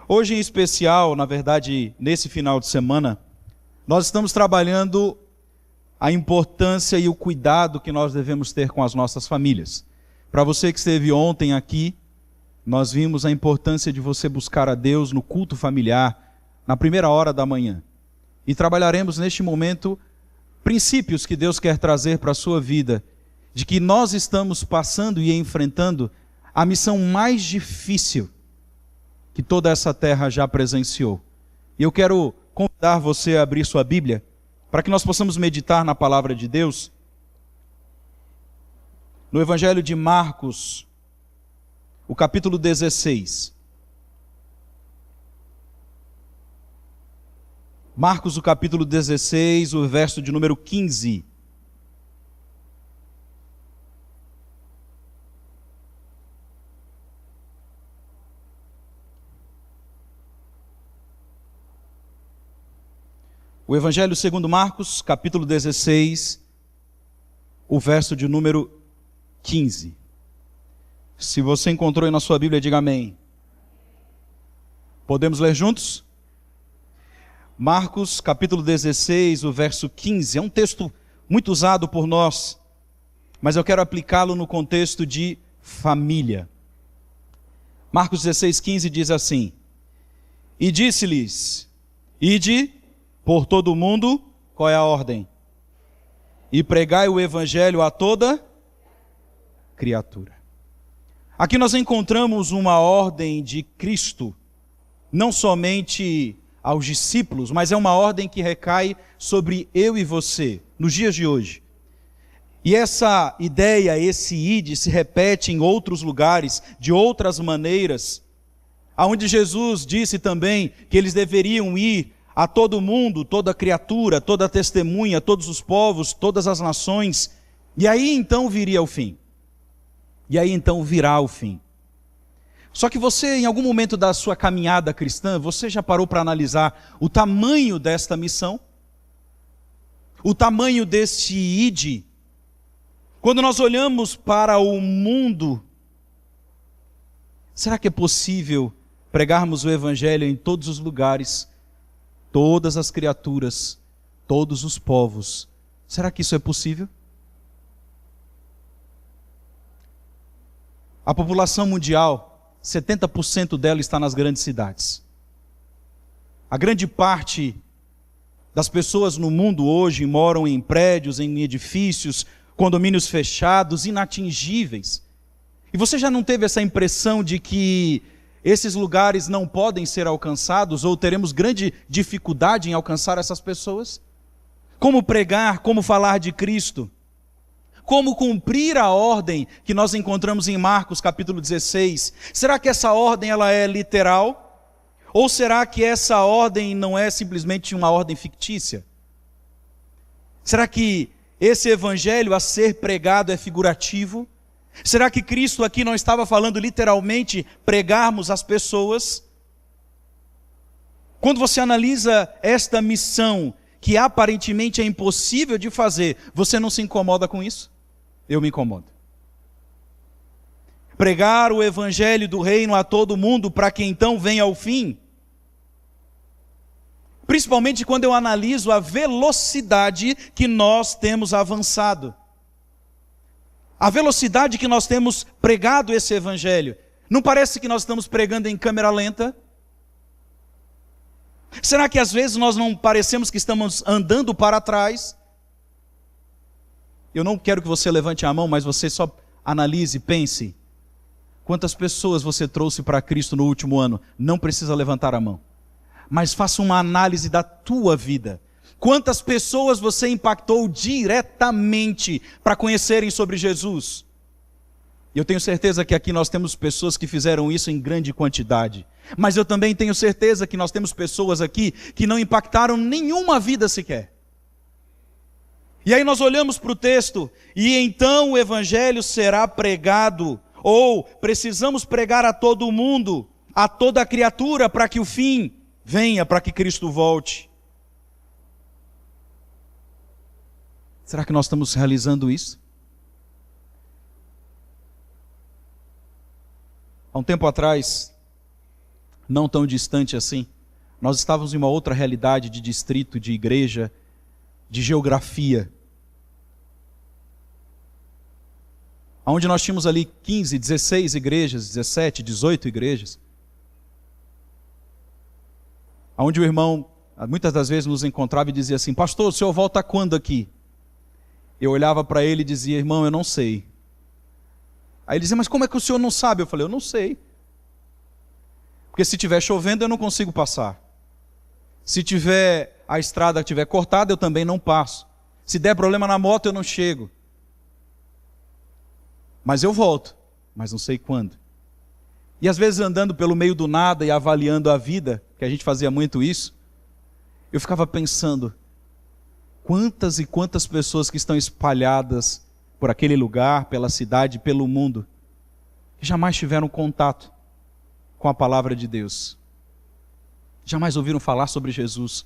Hoje em especial, na verdade, nesse final de semana, nós estamos trabalhando a importância e o cuidado que nós devemos ter com as nossas famílias. Para você que esteve ontem aqui, nós vimos a importância de você buscar a Deus no culto familiar, na primeira hora da manhã. E trabalharemos neste momento princípios que Deus quer trazer para a sua vida, de que nós estamos passando e enfrentando a missão mais difícil que toda essa terra já presenciou. E eu quero convidar você a abrir sua Bíblia, para que nós possamos meditar na palavra de Deus, no Evangelho de Marcos, o capítulo 16. Marcos, o capítulo 16, o verso de número 15. O Evangelho segundo Marcos, capítulo 16, o verso de número 15. Se você encontrou aí na sua Bíblia, diga amém. Podemos ler juntos? Marcos, capítulo 16, o verso 15. É um texto muito usado por nós, mas eu quero aplicá-lo no contexto de família. Marcos 16, 15 diz assim: E disse-lhes, ide por todo o mundo, qual é a ordem? E pregai o evangelho a toda criatura. Aqui nós encontramos uma ordem de Cristo, não somente aos discípulos, mas é uma ordem que recai sobre eu e você, nos dias de hoje. E essa ideia, esse ide, se repete em outros lugares, de outras maneiras, aonde Jesus disse também que eles deveriam ir a todo mundo, toda criatura, toda testemunha, todos os povos, todas as nações, e aí então viria o fim. E aí então virá o fim. Só que você, em algum momento da sua caminhada cristã, você já parou para analisar o tamanho desta missão? O tamanho deste ide? Quando nós olhamos para o mundo, será que é possível pregarmos o evangelho em todos os lugares, todas as criaturas, todos os povos? Será que isso é possível? A população mundial, 70% dela está nas grandes cidades. A grande parte das pessoas no mundo hoje moram em prédios, em edifícios, condomínios fechados, inatingíveis. E você já não teve essa impressão de que esses lugares não podem ser alcançados, ou teremos grande dificuldade em alcançar essas pessoas? Como pregar, como falar de Cristo? Como cumprir a ordem que nós encontramos em Marcos capítulo 16? Será que essa ordem ela é literal? Ou será que essa ordem não é simplesmente uma ordem fictícia? Será que esse evangelho a ser pregado é figurativo? Será que Cristo aqui não estava falando literalmente pregarmos as pessoas? Quando você analisa esta missão, que aparentemente é impossível de fazer, você não se incomoda com isso? Eu me incomodo. Pregar o evangelho do reino a todo mundo para que então venha o fim? Principalmente quando eu analiso a velocidade que nós temos avançado. A velocidade que nós temos pregado esse evangelho. Não parece que nós estamos pregando em câmera lenta? Será que às vezes nós não parecemos que estamos andando para trás? Eu não quero que você levante a mão, mas você só analise, pense. Quantas pessoas você trouxe para Cristo no último ano? Não precisa levantar a mão. Mas faça uma análise da tua vida. Quantas pessoas você impactou diretamente para conhecerem sobre Jesus? E eu tenho certeza que aqui nós temos pessoas que fizeram isso em grande quantidade. Mas eu também tenho certeza que nós temos pessoas aqui que não impactaram nenhuma vida sequer. E aí nós olhamos para o texto, e então o evangelho será pregado, ou precisamos pregar a todo mundo, a toda criatura, para que o fim venha, para que Cristo volte. Será que nós estamos realizando isso? Há um tempo atrás, não tão distante assim, nós estávamos em uma outra realidade de distrito, de igreja, de geografia. Onde nós tínhamos ali 15, 16 igrejas, 17, 18 igrejas. Onde o irmão, muitas das vezes nos encontrava e dizia assim: pastor, o senhor volta quando aqui? Eu olhava para ele e dizia: irmão, eu não sei. Aí ele dizia: mas como é que o senhor não sabe? Eu falei: eu não sei. Porque se estiver chovendo eu não consigo passar. Se tiver a estrada estiver cortada eu também não passo. Se der problema na moto eu não chego. Mas eu volto, mas não sei quando. E às vezes andando pelo meio do nada e avaliando a vida, que a gente fazia muito isso, eu ficava pensando, quantas e quantas pessoas que estão espalhadas por aquele lugar, pela cidade, pelo mundo, que jamais tiveram contato com a palavra de Deus. Jamais ouviram falar sobre Jesus.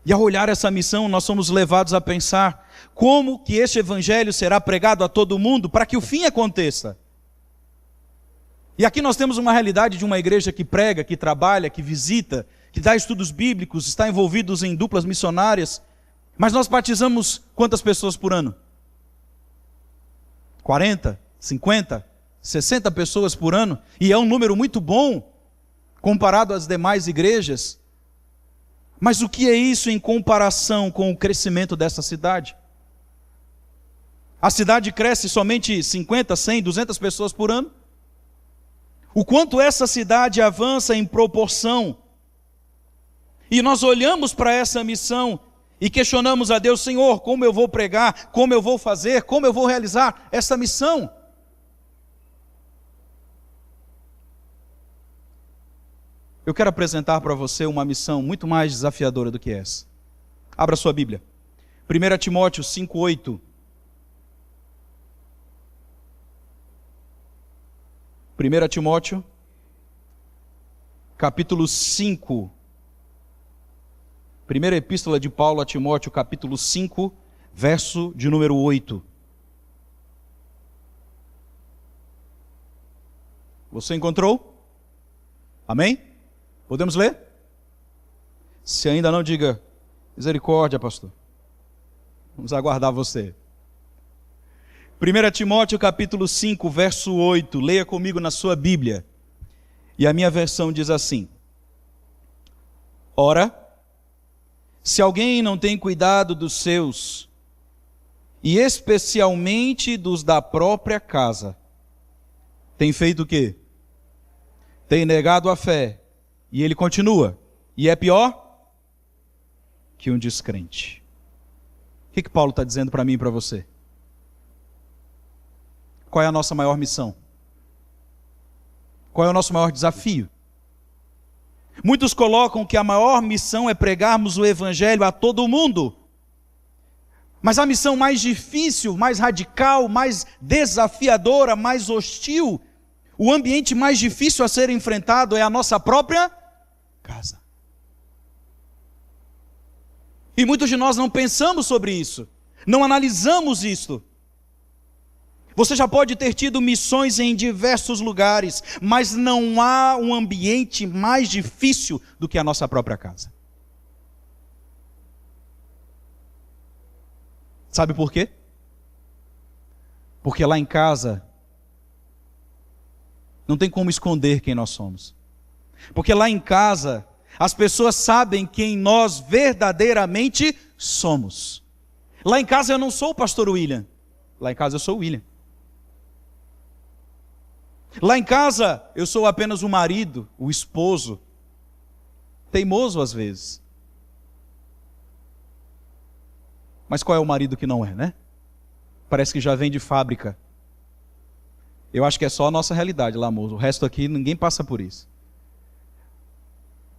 E ao olhar essa missão, nós somos levados a pensar como que este evangelho será pregado a todo mundo para que o fim aconteça. E aqui nós temos uma realidade de uma igreja que prega, que trabalha, que visita, que dá estudos bíblicos, está envolvidos em duplas missionárias, mas nós batizamos quantas pessoas por ano? 40, 50, 60 pessoas por ano, e é um número muito bom comparado às demais igrejas. Mas o que é isso em comparação com o crescimento dessa cidade? A cidade cresce somente 50, 100, 200 pessoas por ano? O quanto essa cidade avança em proporção? E nós olhamos para essa missão e questionamos a Deus: Senhor, como eu vou pregar? Como eu vou fazer? Como eu vou realizar essa missão? Eu quero apresentar para você uma missão muito mais desafiadora do que essa. Abra sua Bíblia. 1 Timóteo 5:8. 1 Timóteo, capítulo 5. Primeira epístola de Paulo a Timóteo, capítulo 5, verso de número 8. Você encontrou? Amém? Podemos ler? Se ainda não, diga: misericórdia, pastor. Vamos aguardar você. 1 Timóteo capítulo 5, verso 8. Leia comigo na sua Bíblia. E a minha versão diz assim: ora, se alguém não tem cuidado dos seus, e especialmente dos da própria casa, tem feito o quê? Tem negado a fé. E ele continua: e é pior que um descrente. O que Paulo está dizendo para mim e para você? Qual é a nossa maior missão? Qual é o nosso maior desafio? Muitos colocam que a maior missão é pregarmos o evangelho a todo mundo. Mas a missão mais difícil, mais radical, mais desafiadora, mais hostil, o ambiente mais difícil a ser enfrentado é a nossa própria casa. E muitos de nós não pensamos sobre isso, não analisamos isso. Você já pode ter tido missões em diversos lugares, mas não há um ambiente mais difícil do que a nossa própria casa. Sabe por quê? Porque lá em casa não tem como esconder quem nós somos. Porque lá em casa as pessoas sabem quem nós verdadeiramente somos. Lá em casa eu não sou o pastor William. Lá em casa eu sou o William. Lá em casa eu sou apenas o marido, o esposo, teimoso às vezes. Mas qual é o marido que não é, né? Parece que já vem de fábrica. Eu acho que é só a nossa realidade lá, amor. O resto aqui ninguém passa por isso.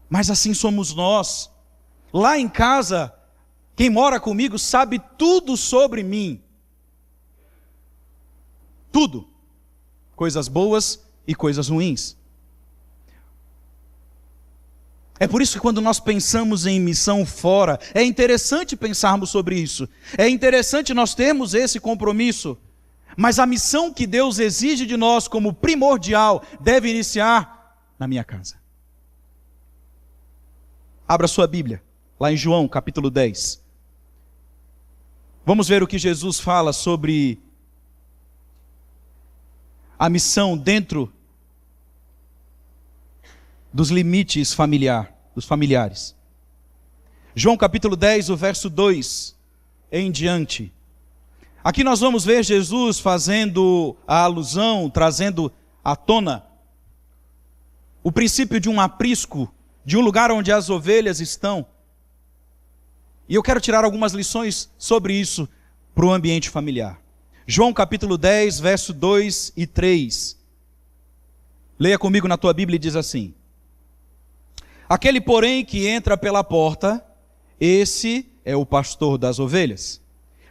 Mas assim somos nós. Lá em casa, quem mora comigo sabe tudo sobre mim. Tudo. Coisas boas e coisas ruins. É por isso que quando nós pensamos em missão fora, é interessante pensarmos sobre isso. É interessante nós termos esse compromisso. Mas a missão que Deus exige de nós como primordial deve iniciar na minha casa. Abra sua Bíblia, lá em João, capítulo 10. Vamos ver o que Jesus fala sobre a missão dentro dos limites dos familiares. João capítulo 10, o verso 2 em diante. Aqui nós vamos ver Jesus fazendo a alusão, trazendo à tona o princípio de um aprisco, de um lugar onde as ovelhas estão. E eu quero tirar algumas lições sobre isso para o ambiente familiar. João capítulo 10, verso 2 e 3. Leia comigo na tua Bíblia e diz assim: aquele, porém, que entra pela porta, esse é o pastor das ovelhas.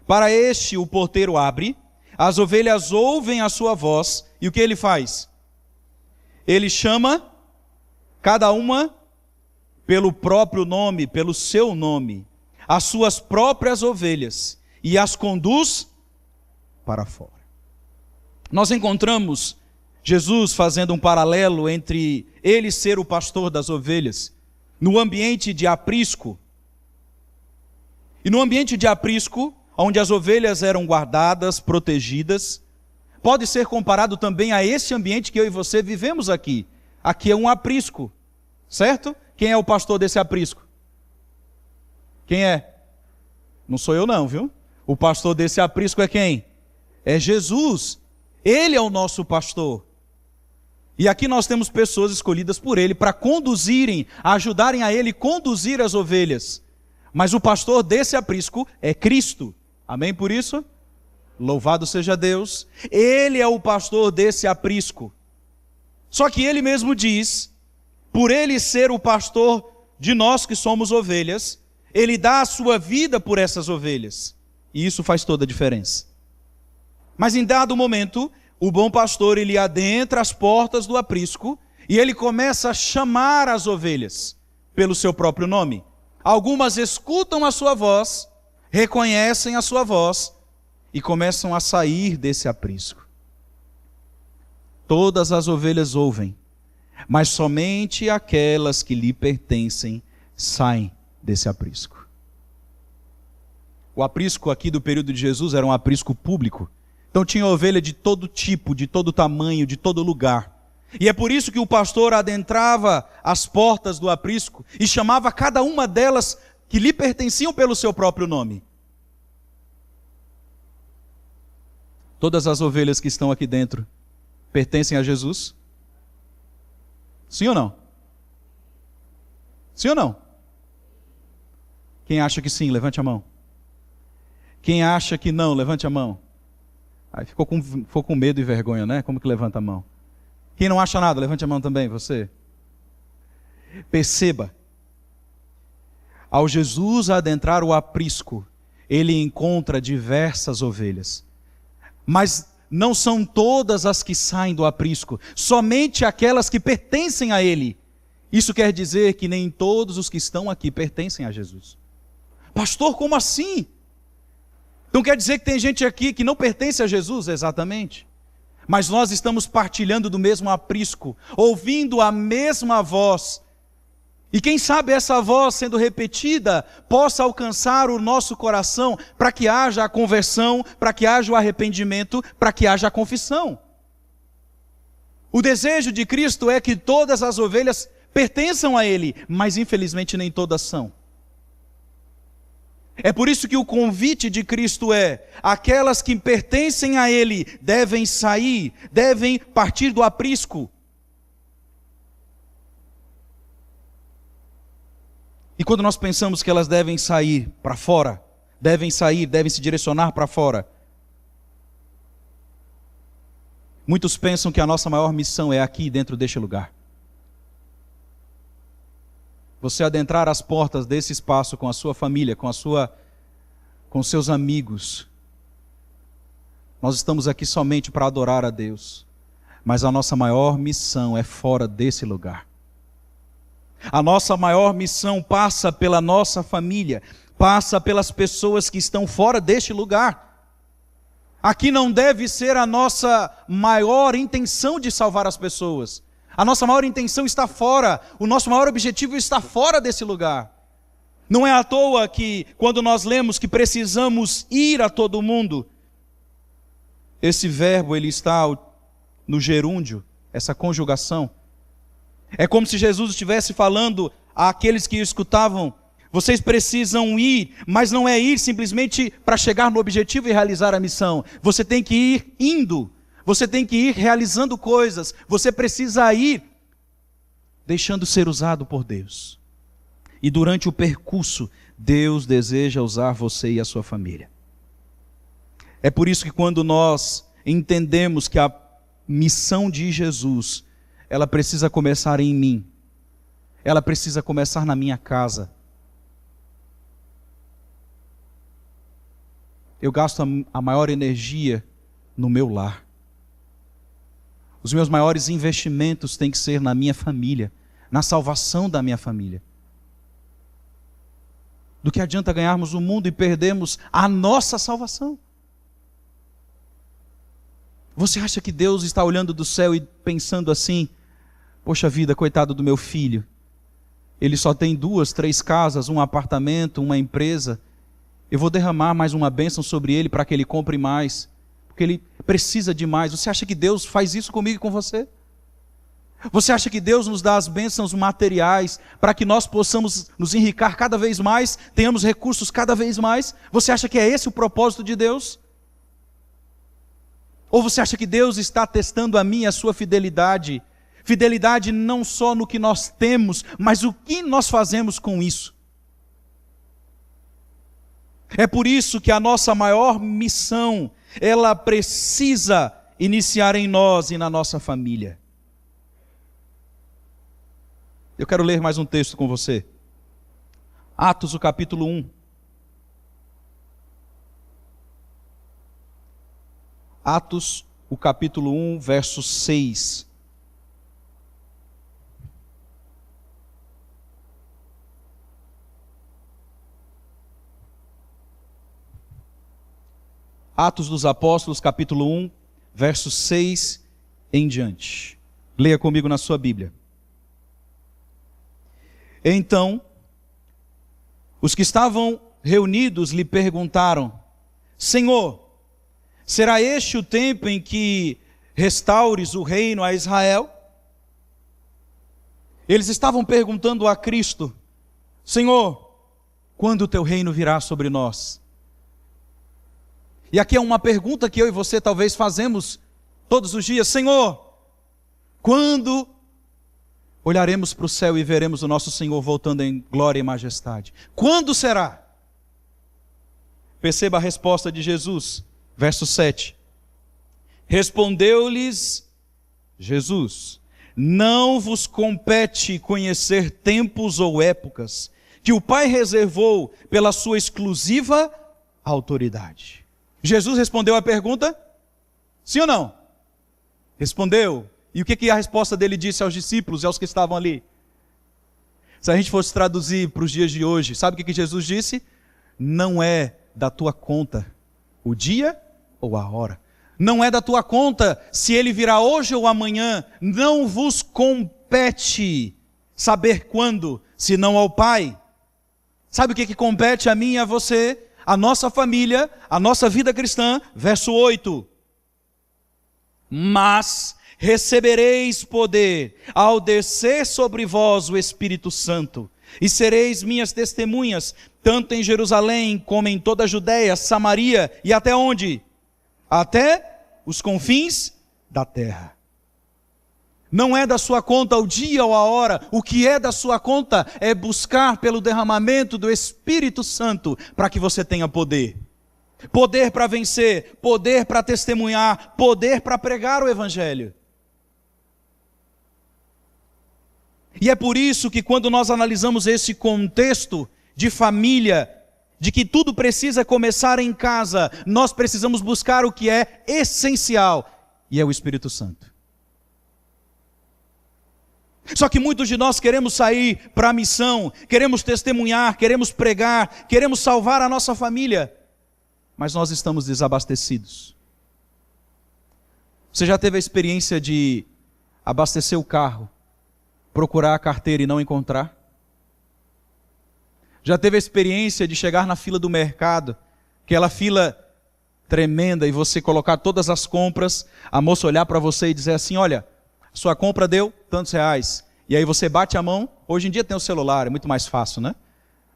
Para este o porteiro abre, as ovelhas ouvem a sua voz, e o que ele faz? Ele chama cada uma pelo próprio nome, pelo seu nome, as suas próprias ovelhas, e as conduz para fora. Nós encontramos Jesus fazendo um paralelo entre ele ser o pastor das ovelhas, no ambiente de aprisco. E no ambiente de aprisco, onde as ovelhas eram guardadas, protegidas, pode ser comparado também a esse ambiente que eu e você vivemos aqui. Aqui é um aprisco, certo? Quem é o pastor desse aprisco? Quem é? Não sou eu não, viu? O pastor desse aprisco é quem? É Jesus. Ele é o nosso pastor. E aqui nós temos pessoas escolhidas por ele para conduzirem, ajudarem a ele conduzir as ovelhas. Mas o pastor desse aprisco é Cristo. Amém por isso? Louvado seja Deus. Ele é o pastor desse aprisco. Só que ele mesmo diz, por ele ser o pastor de nós que somos ovelhas, ele dá a sua vida por essas ovelhas. E isso faz toda a diferença. Mas em dado momento, o bom pastor, ele adentra as portas do aprisco e ele começa a chamar as ovelhas pelo seu próprio nome. Algumas escutam a sua voz, reconhecem a sua voz e começam a sair desse aprisco. Todas as ovelhas ouvem, mas somente aquelas que lhe pertencem saem desse aprisco. O aprisco aqui do período de Jesus era um aprisco público. Então tinha ovelha de todo tipo, de todo tamanho, de todo lugar. E é por isso que o pastor adentrava as portas do aprisco e chamava cada uma delas que lhe pertenciam pelo seu próprio nome. Todas as ovelhas que estão aqui dentro pertencem a Jesus? Sim ou não? Sim ou não? Quem acha que sim, levante a mão. Quem acha que não, levante a mão. Aí ficou com medo e vergonha, né? Como que levanta a mão? Quem não acha nada, levante a mão também, você. Perceba, ao Jesus adentrar o aprisco, ele encontra diversas ovelhas. Mas não são todas as que saem do aprisco, somente aquelas que pertencem a ele. Isso quer dizer que nem todos os que estão aqui pertencem a Jesus. Pastor, como assim? Então quer dizer que tem gente aqui que não pertence a Jesus? Exatamente. Mas nós estamos partilhando do mesmo aprisco, ouvindo a mesma voz. E quem sabe essa voz sendo repetida possa alcançar o nosso coração para que haja a conversão, para que haja o arrependimento, para que haja a confissão. O desejo de Cristo é que todas as ovelhas pertençam a Ele, mas infelizmente nem todas são. É por isso que o convite de Cristo é: aquelas que pertencem a Ele devem sair, devem partir do aprisco. E quando nós pensamos que elas devem sair para fora, devem se direcionar para fora, muitos pensam que a nossa maior missão é aqui dentro deste lugar. Você adentrar as portas desse espaço com a sua família, com seus amigos. Nós estamos aqui somente para adorar a Deus, mas a nossa maior missão é fora desse lugar. A nossa maior missão passa pela nossa família, passa pelas pessoas que estão fora deste lugar. Aqui não deve ser a nossa maior intenção de salvar as pessoas, A nossa maior intenção está fora, o nosso maior objetivo está fora desse lugar. Não é à toa que, quando nós lemos que precisamos ir a todo mundo, esse verbo ele está no gerúndio, essa conjugação. É como se Jesus estivesse falando àqueles que o escutavam: vocês precisam ir, mas não é ir simplesmente para chegar no objetivo e realizar a missão. Você tem que ir indo, você tem que ir realizando coisas, você precisa ir deixando ser usado por Deus. E durante o percurso, Deus deseja usar você e a sua família. É por isso que quando nós entendemos que a missão de Jesus, ela precisa começar em mim, ela precisa começar na minha casa. Eu gasto a maior energia no meu lar. Os meus maiores investimentos têm que ser na minha família, na salvação da minha família. Do que adianta ganharmos o mundo e perdermos a nossa salvação? Você acha que Deus está olhando do céu e pensando assim: poxa vida, coitado do meu filho, ele só tem 2, 3 casas, um apartamento, uma empresa, eu vou derramar mais uma bênção sobre ele para que ele compre mais, porque ele precisa de mais. Você acha que Deus faz isso comigo e com você? Você acha que Deus nos dá as bênçãos materiais para que nós possamos nos enriquecer cada vez mais, tenhamos recursos cada vez mais? Você acha que é esse o propósito de Deus? Ou você acha que Deus está testando a minha e a sua fidelidade? Fidelidade não só no que nós temos, mas o que nós fazemos com isso. É por isso que a nossa maior missão, ela precisa iniciar em nós e na nossa família. Eu quero ler mais um texto com você. Atos, o capítulo 1. Atos, o capítulo 1, verso 6. Atos dos Apóstolos, capítulo 1, verso 6 em diante. Leia comigo na sua Bíblia. Então, os que estavam reunidos lhe perguntaram: Senhor, será este o tempo em que restaures o reino a Israel? Eles estavam perguntando a Cristo: Senhor, quando o teu reino virá sobre nós? E aqui é uma pergunta que eu e você talvez fazemos todos os dias: Senhor, quando olharemos para o céu e veremos o nosso Senhor voltando em glória e majestade? Quando será? Perceba a resposta de Jesus, verso 7. Respondeu-lhes Jesus: não vos compete conhecer tempos ou épocas que o Pai reservou pela sua exclusiva autoridade. Jesus respondeu a pergunta? Sim ou não? Respondeu. E o que a resposta dele disse aos discípulos e aos que estavam ali? Se a gente fosse traduzir para os dias de hoje, sabe o que Jesus disse? Não é da tua conta o dia ou a hora. Não é da tua conta se ele virá hoje ou amanhã. Não vos compete saber quando, senão ao Pai. Sabe o que compete a mim e a você? A nossa família, a nossa vida cristã. Verso 8. Mas recebereis poder ao descer sobre vós o Espírito Santo, e sereis minhas testemunhas, tanto em Jerusalém como em toda a Judéia, Samaria e até onde? Até os confins da terra. Não é da sua conta o dia ou a hora. O que é da sua conta é buscar pelo derramamento do Espírito Santo para que você tenha poder. Poder para vencer, poder para testemunhar, poder para pregar o Evangelho. E é por isso que quando nós analisamos esse contexto de família, de que tudo precisa começar em casa, nós precisamos buscar o que é essencial, e é o Espírito Santo. Só que muitos de nós queremos sair para a missão, queremos testemunhar, queremos pregar, queremos salvar a nossa família, mas nós estamos desabastecidos. Você já teve a experiência de abastecer o carro, procurar a carteira e não encontrar? Já teve a experiência de chegar na fila do mercado, aquela fila tremenda, e você colocar todas as compras, a moça olhar para você e dizer assim: olha, sua compra deu tantos reais. E aí você bate a mão. Hoje em dia tem o celular, é muito mais fácil, né?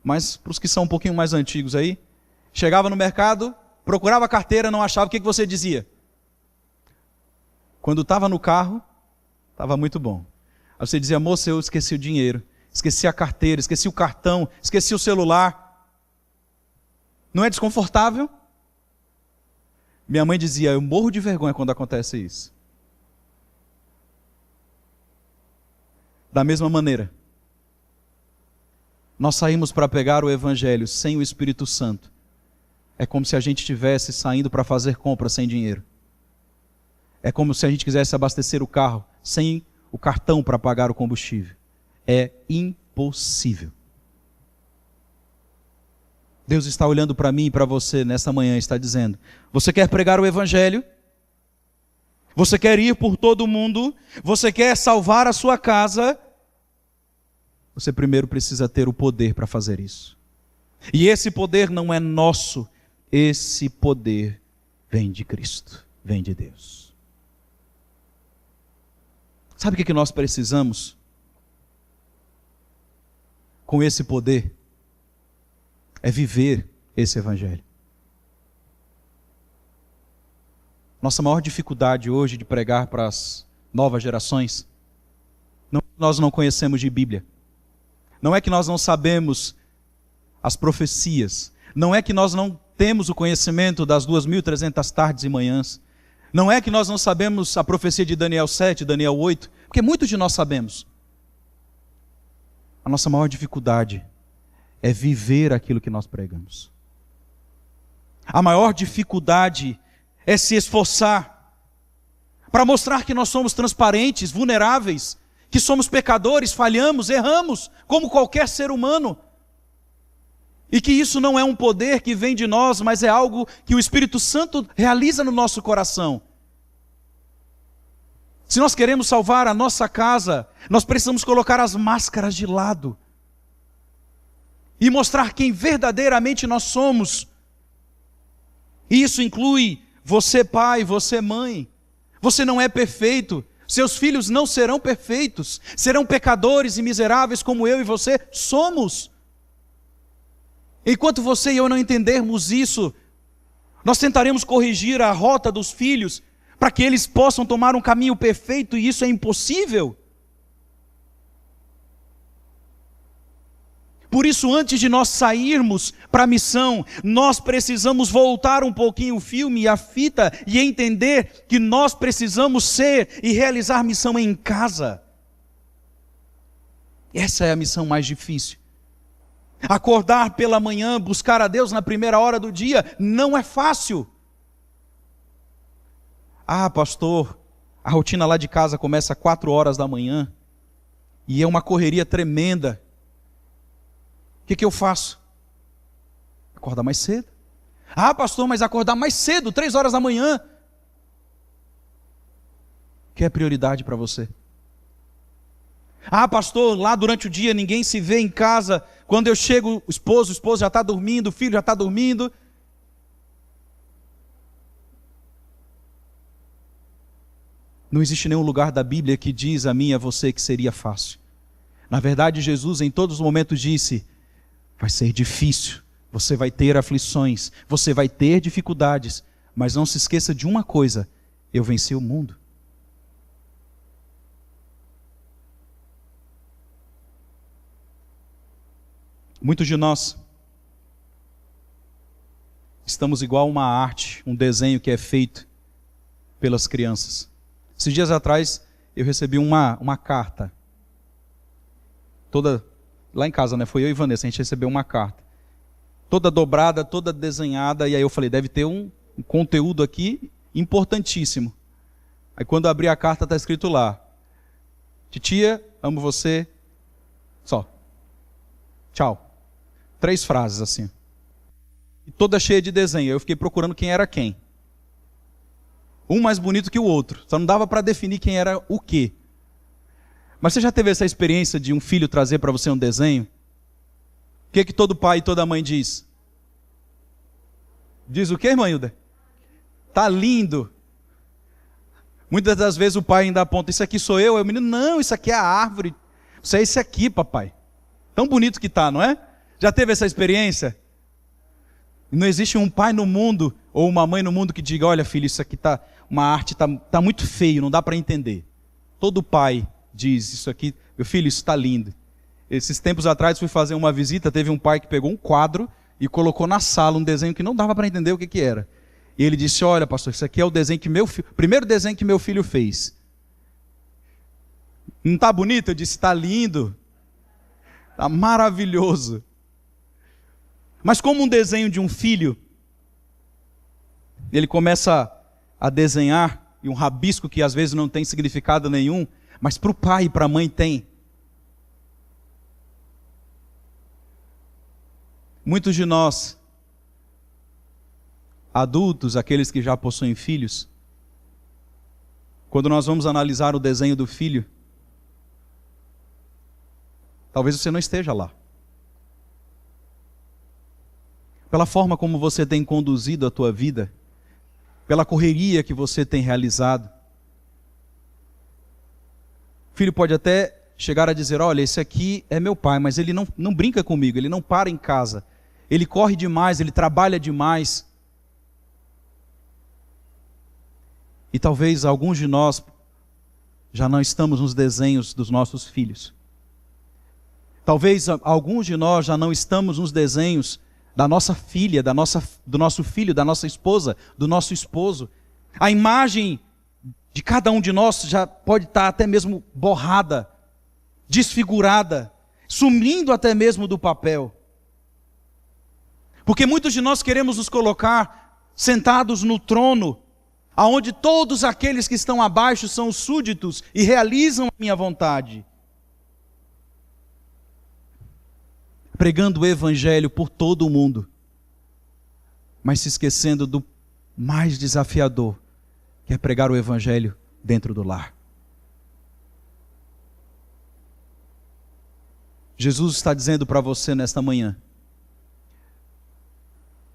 Mas para os que são um pouquinho mais antigos aí, chegava no mercado, procurava a carteira, não achava, o que você dizia? Quando estava no carro, estava muito bom. Aí você dizia: moça, eu esqueci o dinheiro, esqueci a carteira, esqueci o cartão, esqueci o celular. Não é desconfortável? Minha mãe dizia: eu morro de vergonha quando acontece isso. Da mesma maneira, nós saímos para pegar o Evangelho sem o Espírito Santo. É como se a gente estivesse saindo para fazer compra sem dinheiro. É como se a gente quisesse abastecer o carro sem o cartão para pagar o combustível. É impossível. Deus está olhando para mim e para você nesta manhã e está dizendo: você quer pregar o Evangelho? Você quer ir por todo o mundo? Você quer salvar a sua casa? Você primeiro precisa ter o poder para fazer isso. E esse poder não é nosso. Esse poder vem de Cristo, vem de Deus. Sabe o que nós precisamos com esse poder? É viver esse Evangelho. Nossa maior dificuldade hoje de pregar para as novas gerações, não é que nós não conhecemos de Bíblia, não é que nós não sabemos as profecias, não é que nós não temos o conhecimento das 2.300 tardes e manhãs, não é que nós não sabemos a profecia de Daniel 7, Daniel 8, porque muitos de nós sabemos. A nossa maior dificuldade é viver aquilo que nós pregamos. A maior dificuldade é se esforçar para mostrar que nós somos transparentes, vulneráveis, que somos pecadores, falhamos, erramos, como qualquer ser humano. E que isso não é um poder que vem de nós, mas é algo que o Espírito Santo realiza no nosso coração. Se nós queremos salvar a nossa casa, nós precisamos colocar as máscaras de lado e mostrar quem verdadeiramente nós somos. E isso inclui você pai, você mãe. Você não é perfeito, seus filhos não serão perfeitos, serão pecadores e miseráveis como eu e você somos. Enquanto você e eu não entendermos isso, nós tentaremos corrigir a rota dos filhos para que eles possam tomar um caminho perfeito, e isso é impossível. Por isso, antes de nós sairmos para a missão, nós precisamos voltar um pouquinho o filme e a fita e entender que nós precisamos ser e realizar missão em casa. Essa é a missão mais difícil. Acordar pela manhã, buscar a Deus na primeira hora do dia, não é fácil. Ah, pastor, a rotina lá de casa começa às 4 horas da manhã e é uma correria tremenda. O que eu faço? Acordar mais cedo. Ah, pastor, mas acordar mais cedo, 3 horas da manhã. O que é prioridade para você? Ah, pastor, lá durante o dia ninguém se vê em casa. Quando eu chego, o esposo já está dormindo, o filho já está dormindo. Não existe nenhum lugar da Bíblia que diz a mim e a você que seria fácil. Na verdade, Jesus em todos os momentos disse: vai ser difícil, você vai ter aflições, você vai ter dificuldades, mas não se esqueça de uma coisa: eu venci o mundo. Muitos de nós estamos igual a uma arte, um desenho que é feito pelas crianças. Esses dias atrás eu recebi uma carta, toda lá em casa, né? Foi eu e Vanessa, a gente recebeu uma carta, toda dobrada, toda desenhada, e aí eu falei, deve ter um conteúdo aqui importantíssimo. Aí quando eu abri a carta está escrito lá: titia, amo você, só, tchau. 3 frases assim, e toda cheia de desenho. Eu fiquei procurando quem era quem, um mais bonito que o outro, só não dava para definir quem era o quê. Mas você já teve essa experiência de um filho trazer para você um desenho? O que todo pai e toda mãe diz? Diz o quê, irmã Hilda? Tá lindo. Muitas das vezes o pai ainda aponta, isso aqui sou eu. Aí o menino, não, isso aqui é a árvore. Isso é esse aqui, papai. Tão bonito que tá, não é? Já teve essa experiência? Não existe um pai no mundo, ou uma mãe no mundo que diga, olha filho, isso aqui tá, uma arte tá muito feio, não dá para entender. Todo pai diz, isso aqui, meu filho, isso está lindo. Esses tempos atrás fui fazer uma visita, teve um pai que pegou um quadro e colocou na sala um desenho que não dava para entender o que era. E ele disse, olha pastor, isso aqui é o desenho que primeiro desenho que meu filho fez. Não está bonito? Eu disse, está lindo. Está maravilhoso. Mas como um desenho de um filho, ele começa a desenhar, e um rabisco que às vezes não tem significado nenhum, mas para o pai e para a mãe tem. Muitos de nós, adultos, aqueles que já possuem filhos, quando nós vamos analisar o desenho do filho, talvez você não esteja lá. Pela forma como você tem conduzido a tua vida, pela correria que você tem realizado. O filho pode até chegar a dizer, olha, esse aqui é meu pai, mas ele não brinca comigo, ele não para em casa, ele corre demais, ele trabalha demais. E talvez alguns de nós já não estamos nos desenhos dos nossos filhos. Talvez alguns de nós já não estamos nos desenhos da nossa filha, do nosso filho, da nossa esposa, do nosso esposo. A imagem de cada um de nós já pode estar até mesmo borrada, desfigurada, sumindo até mesmo do papel. Porque muitos de nós queremos nos colocar sentados no trono, aonde todos aqueles que estão abaixo são súditos e realizam a minha vontade. Pregando o evangelho por todo o mundo, mas se esquecendo do mais desafiador, que é pregar o evangelho dentro do lar. Jesus está dizendo para você nesta manhã,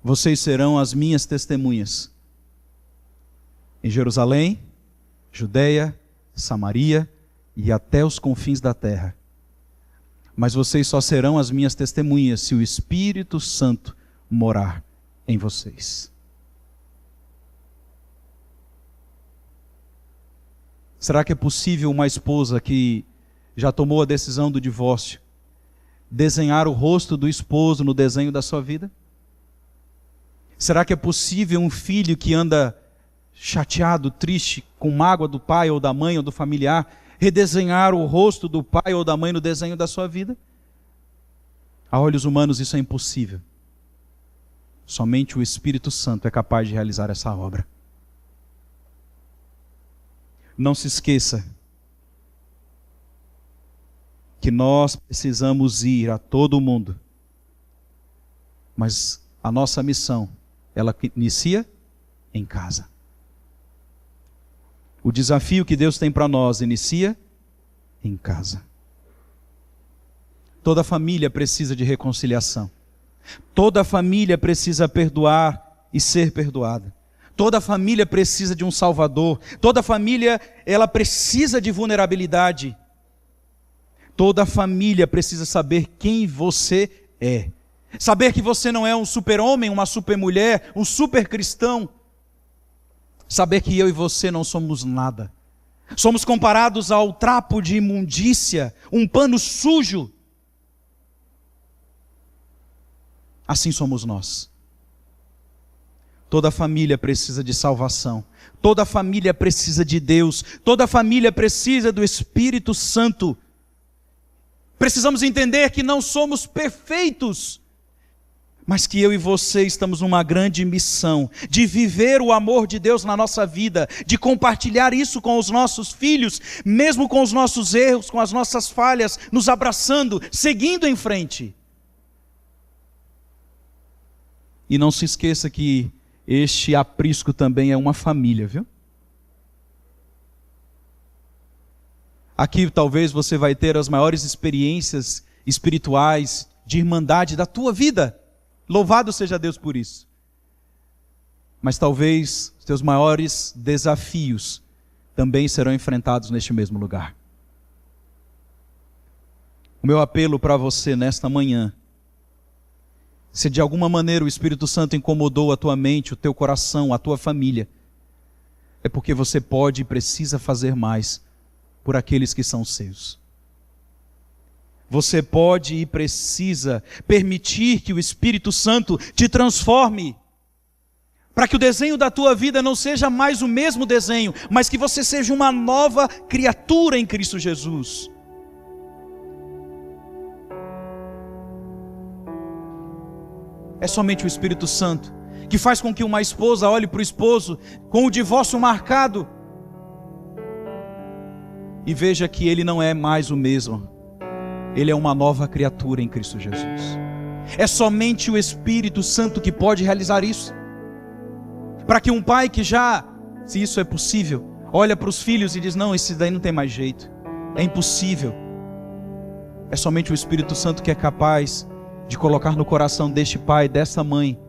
vocês serão as minhas testemunhas, em Jerusalém, Judeia, Samaria e até os confins da terra. Mas vocês só serão as minhas testemunhas se o Espírito Santo morar em vocês. Será que é possível uma esposa que já tomou a decisão do divórcio desenhar o rosto do esposo no desenho da sua vida? Será que é possível um filho que anda chateado, triste, com mágoa do pai ou da mãe ou do familiar, redesenhar o rosto do pai ou da mãe no desenho da sua vida? A olhos humanos isso é impossível. Somente o Espírito Santo é capaz de realizar essa obra. Não se esqueça que nós precisamos ir a todo o mundo, mas a nossa missão, ela inicia em casa. O desafio que Deus tem para nós inicia em casa. Toda família precisa de reconciliação. Toda família precisa perdoar e ser perdoada. Toda família precisa de um Salvador. Toda família, ela precisa de vulnerabilidade. Toda família precisa saber quem você é. Saber que você não é um super-homem, uma super-mulher, um super-cristão. Saber que eu e você não somos nada. Somos comparados ao trapo de imundícia, um pano sujo. Assim somos nós. Toda família precisa de salvação. Toda família precisa de Deus. Toda família precisa do Espírito Santo. Precisamos entender que não somos perfeitos, mas que eu e você estamos numa grande missão de viver o amor de Deus na nossa vida, de compartilhar isso com os nossos filhos, mesmo com os nossos erros, com as nossas falhas, nos abraçando, seguindo em frente. E não se esqueça que este aprisco também é uma família, viu? Aqui talvez você vai ter as maiores experiências espirituais de irmandade da tua vida. Louvado seja Deus por isso. Mas talvez os teus maiores desafios também serão enfrentados neste mesmo lugar. O meu apelo para você nesta manhã, se de alguma maneira o Espírito Santo incomodou a tua mente, o teu coração, a tua família, é porque você pode e precisa fazer mais por aqueles que são seus. Você pode e precisa permitir que o Espírito Santo te transforme, para que o desenho da tua vida não seja mais o mesmo desenho, mas que você seja uma nova criatura em Cristo Jesus. É somente o Espírito Santo que faz com que uma esposa olhe para o esposo com o divórcio marcado e veja que ele não é mais o mesmo. Ele é uma nova criatura em Cristo Jesus. É somente o Espírito Santo que pode realizar isso. Para que um pai que já, se isso é possível, olha para os filhos e diz, não, esse daí não tem mais jeito, é impossível. É somente o Espírito Santo que é capaz de colocar no coração deste pai, dessa mãe,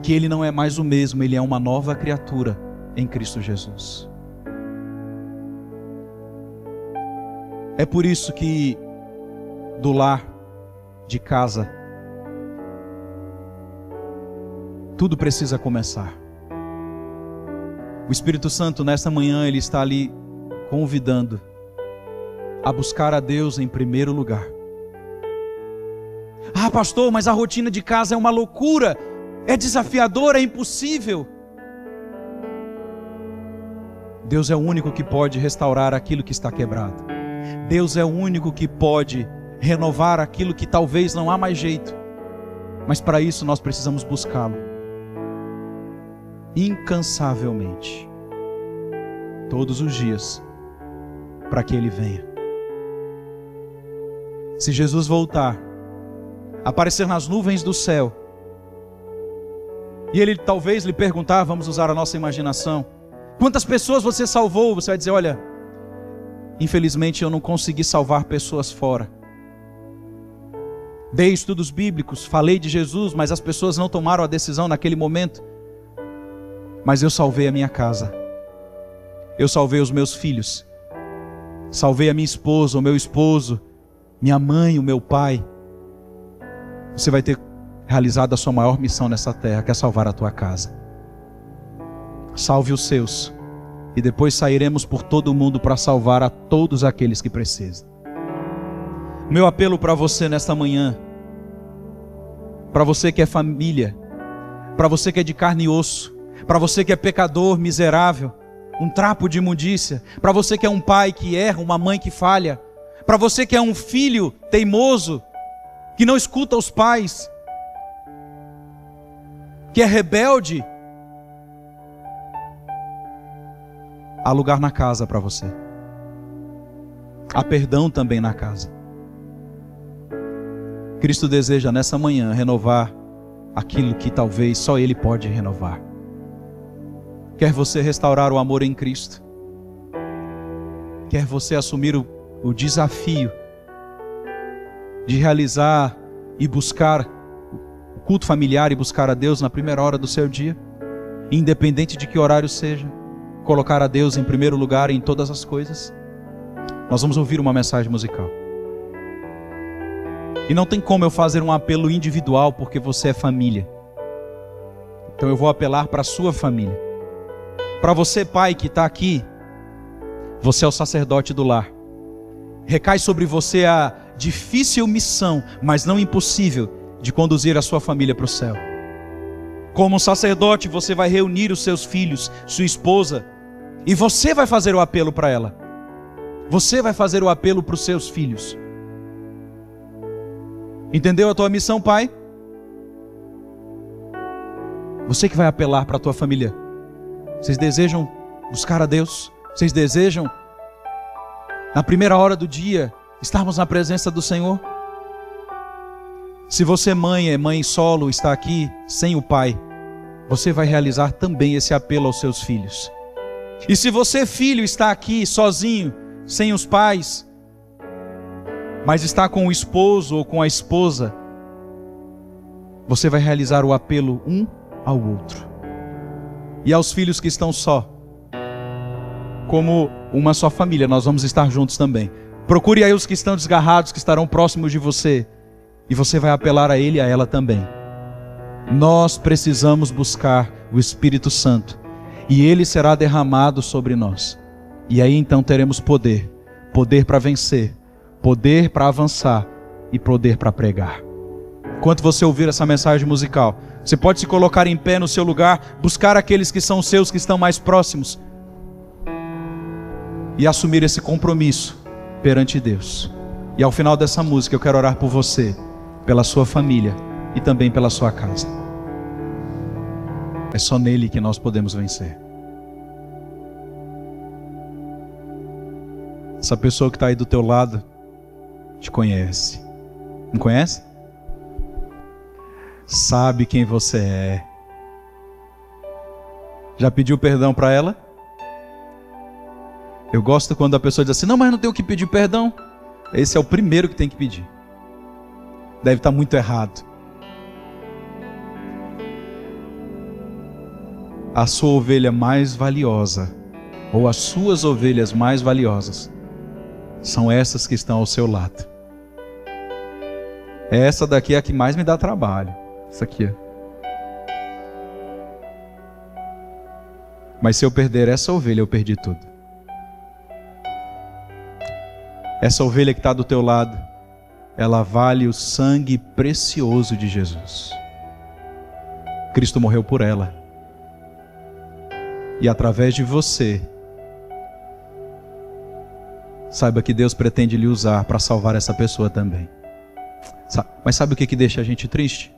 que ele não é mais o mesmo, ele é uma nova criatura em Cristo Jesus. É por isso que do lar, de casa, tudo precisa começar. O Espírito Santo nesta manhã, ele está ali convidando a buscar a Deus em primeiro lugar. Ah, pastor, mas a rotina de casa é uma loucura, é desafiadora, é impossível. Deus é o único que pode restaurar aquilo que está quebrado. Deus é o único que pode renovar aquilo que talvez não há mais jeito. Mas para isso nós precisamos buscá-lo incansavelmente, todos os dias, para que Ele venha. Se Jesus voltar, aparecer nas nuvens do céu, e Ele talvez lhe perguntar, vamos usar a nossa imaginação, quantas pessoas você salvou? Você vai dizer, olha, infelizmente eu não consegui salvar pessoas fora. Dei estudos bíblicos, falei de Jesus, mas as pessoas não tomaram a decisão naquele momento. Mas eu salvei a minha casa, eu salvei os meus filhos, salvei a minha esposa, o meu esposo, minha mãe, o meu pai. Você vai ter realizado a sua maior missão nessa terra, que é salvar a tua casa. Salve os seus, e depois sairemos por todo o mundo para salvar a todos aqueles que precisam. Meu apelo para você nesta manhã, para você que é família, para você que é de carne e osso, para você que é pecador, miserável, um trapo de imundícia, para você que é um pai que erra, uma mãe que falha, para você que é um filho teimoso, que não escuta os pais, que é rebelde, há lugar na casa para você. Há perdão também na casa. Cristo deseja nessa manhã renovar aquilo que talvez só Ele pode renovar. Quer você restaurar o amor em Cristo? Quer você assumir o desafio de realizar e buscar o culto familiar e buscar a Deus na primeira hora do seu dia? Independente de que horário seja, colocar a Deus em primeiro lugar em todas as coisas? Nós vamos ouvir uma mensagem musical. E não tem como eu fazer um apelo individual porque você é família. Então eu vou apelar para a sua família. Para você, pai, que está aqui, você é o sacerdote do lar. Recai sobre você a difícil missão, mas não impossível, de conduzir a sua família para o céu. Como um sacerdote, você vai reunir os seus filhos, sua esposa, e você vai fazer o apelo para ela. Você vai fazer o apelo para os seus filhos. Entendeu a tua missão, pai? Você que vai apelar para a tua família. Vocês desejam buscar a Deus? Vocês desejam, na primeira hora do dia, estarmos na presença do Senhor? Se você, mãe, é mãe solo, está aqui sem o pai, você vai realizar também esse apelo aos seus filhos. E se você, filho, está aqui sozinho, sem os pais, mas está com o esposo ou com a esposa, você vai realizar o apelo um ao outro. E aos filhos que estão só, como uma só família, nós vamos estar juntos também. Procure aí os que estão desgarrados, que estarão próximos de você, e você vai apelar a ele e a ela também. Nós precisamos buscar o Espírito Santo, e ele será derramado sobre nós. E aí então teremos poder para vencer, poder para avançar e poder para pregar. Enquanto você ouvir essa mensagem musical, você pode se colocar em pé no seu lugar, buscar aqueles que são seus, que estão mais próximos, e assumir esse compromisso perante Deus. E ao final dessa música eu quero orar por você, pela sua família e também pela sua casa. É só nele que nós podemos vencer. Essa pessoa que está aí do teu lado te conhece. Não conhece? Sabe quem você é. Já pediu perdão para ela? Eu gosto quando a pessoa diz assim: não, mas não tenho que pedir perdão. Esse é o primeiro que tem que pedir. Deve estar muito errado. A sua ovelha mais valiosa, ou as suas ovelhas mais valiosas, são essas que estão ao seu lado. Essa daqui é a que mais me dá trabalho. Essa aqui, ó. Mas se eu perder essa ovelha, eu perdi tudo. Essa ovelha que está do teu lado, ela vale o sangue precioso de Jesus. Cristo morreu por ela. E através de você, saiba que Deus pretende lhe usar para salvar essa pessoa também. Mas sabe o que deixa a gente triste?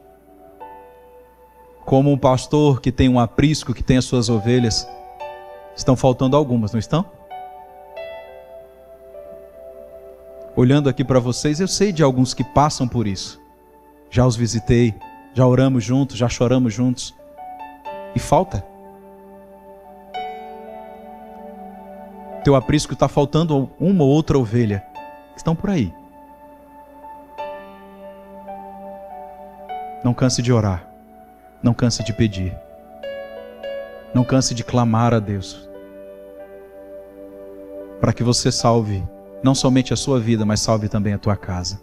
Como um pastor que tem um aprisco, que tem as suas ovelhas, estão faltando algumas, não estão? Olhando aqui para vocês, eu sei de alguns que passam por isso. Já os visitei, já oramos juntos, já choramos juntos. E falta. Teu aprisco está faltando uma ou outra ovelha. Estão por aí. Não canse de orar. Não canse de pedir. Não canse de clamar a Deus. Para que você salve não somente a sua vida, mas salve também a tua casa.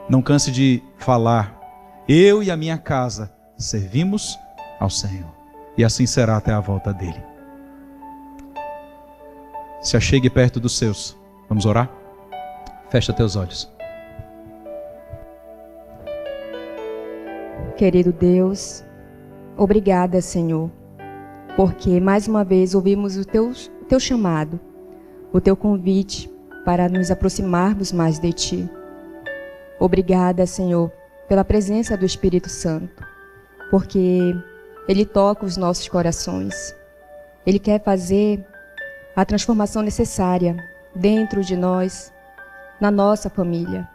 Não canse de falar: eu e a minha casa servimos ao Senhor. E assim será até a volta dele. Se achegue perto dos seus. Vamos orar? Fecha teus olhos. Querido Deus, obrigada, Senhor, porque mais uma vez ouvimos o teu chamado, o teu convite para nos aproximarmos mais de Ti. Obrigada, Senhor, pela presença do Espírito Santo, porque Ele toca os nossos corações. Ele quer fazer a transformação necessária dentro de nós, na nossa família.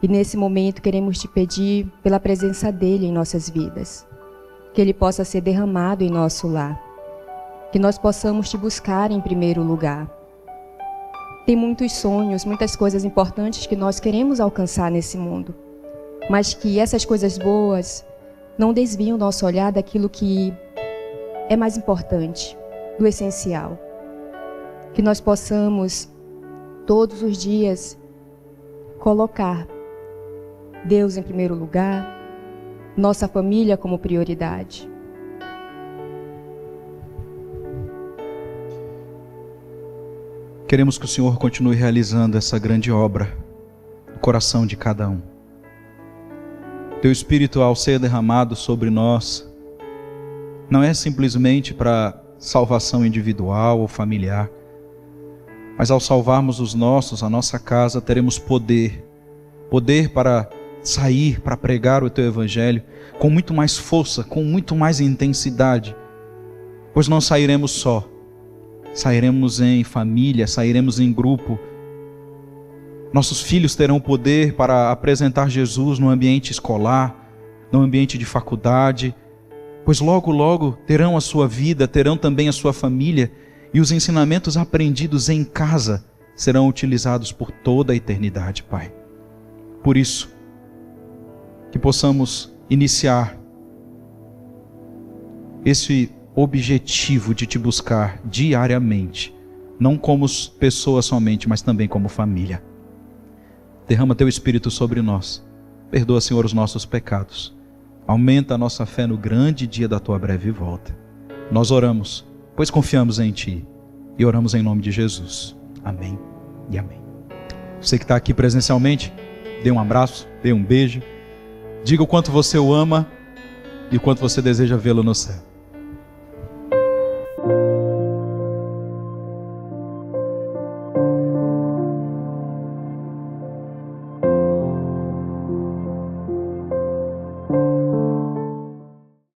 E nesse momento queremos te pedir pela presença dEle em nossas vidas, que Ele possa ser derramado em nosso lar, que nós possamos te buscar em primeiro lugar. Tem muitos sonhos, muitas coisas importantes que nós queremos alcançar nesse mundo, mas que essas coisas boas não desviem o nosso olhar daquilo que é mais importante, do essencial. Que nós possamos, todos os dias, colocar Deus em primeiro lugar, nossa família como prioridade. Queremos que o Senhor continue realizando essa grande obra no coração de cada um. Teu Espírito, ao ser derramado sobre nós, não é simplesmente para salvação individual ou familiar, mas ao salvarmos os nossos, a nossa casa, teremos poder para sair, para pregar o Teu Evangelho com muito mais força, com muito mais intensidade, pois não sairemos só, sairemos em família, sairemos em grupo. Nossos filhos terão poder para apresentar Jesus no ambiente escolar, no ambiente de faculdade, pois logo, logo terão a sua vida, terão também a sua família, e os ensinamentos aprendidos em casa serão utilizados por toda a eternidade, Pai. Por isso, que possamos iniciar esse objetivo de te buscar diariamente, não como pessoas somente, mas também como família. Derrama teu Espírito sobre nós. Perdoa, Senhor, os nossos pecados. Aumenta a nossa fé no grande dia da tua breve volta. Nós oramos, pois confiamos em ti, e oramos em nome de Jesus. Amém e amém. Você que está aqui presencialmente, dê um abraço, dê um beijo, diga o quanto você o ama e o quanto você deseja vê-lo no céu.